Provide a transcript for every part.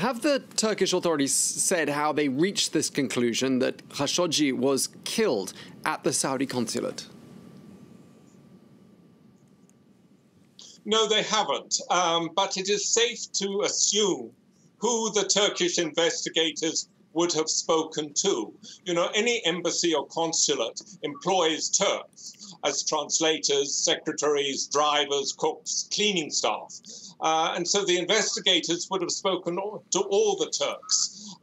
Have the Turkish authorities said how they reached this conclusion that Khashoggi was killed at the Saudi consulate? No, they haven't. But it is safe to assume who the Turkish investigators would have spoken to. You know, any embassy or consulate employs Turks as translators, secretaries, drivers, cooks, cleaning staff. And so the investigators would have spoken to all the Turks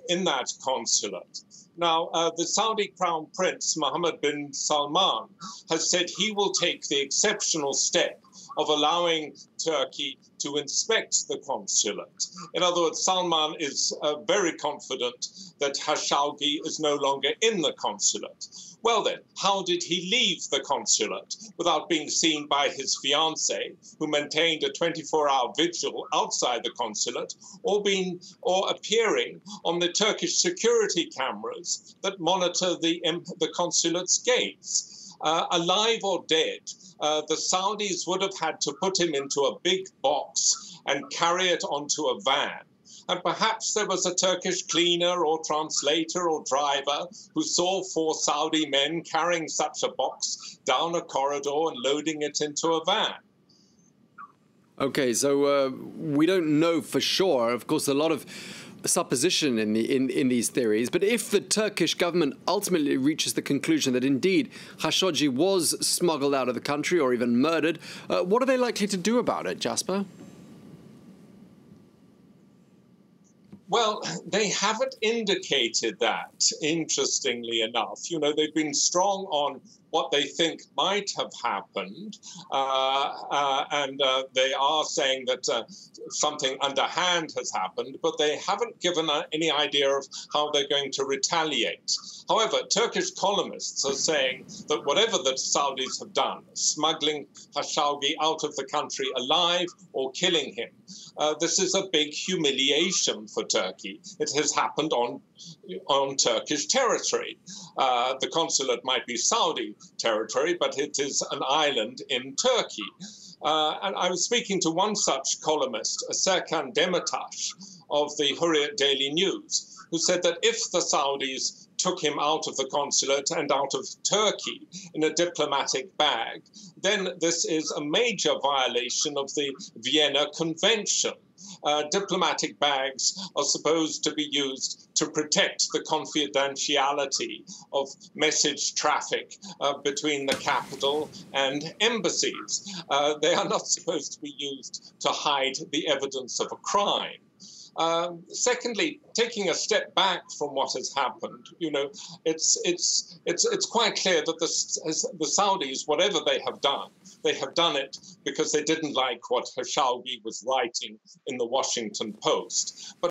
in that consulate. Now, the Saudi Crown Prince, Mohammed bin Salman, has said he will take the exceptional step of allowing Turkey to inspect the consulate. In other words, Salman is very confident that Khashoggi is no longer in the consulate. Well then, how did he leave the consulate without being seen by his fiancée, who maintained a 24-hour vigil outside the consulate, or appearing on the Turkish security cameras that monitor the consulate's gates? Alive or dead, the Saudis would have had to put him into a big box and carry it onto a van. And perhaps there was a Turkish cleaner or translator or driver who saw 4 Saudi men carrying such a box down a corridor and loading it into a van. Okay, so we don't know for sure. Of course, a lot of supposition in these theories. But if the Turkish government ultimately reaches the conclusion that indeed Khashoggi was smuggled out of the country or even murdered, what are they likely to do about it, Jasper? Well, they haven't indicated that, interestingly enough. You know, they've been strong on what they think might have happened, and they are saying that something underhand has happened, but they haven't given any idea of how they're going to retaliate. However, Turkish columnists are saying that whatever the Saudis have done, smuggling Khashoggi out of the country alive or killing him, this is a big humiliation for Turkey. It has happened on Turkish territory. The consulate might be Saudi territory, but it is an island in Turkey. And I was speaking to one such columnist, Serkan Demirtaş of the Hurriyet Daily News, who said that if the Saudis took him out of the consulate and out of Turkey in a diplomatic bag, then this is a major violation of the Vienna Convention. Diplomatic bags are supposed to be used to protect the confidentiality of message traffic between the capital and embassies. They are not supposed to be used to hide the evidence of a crime. Secondly, taking a step back from what has happened, you know, it's quite clear that the Saudis, whatever they have done it because they didn't like what Khashoggi was writing in the Washington Post. But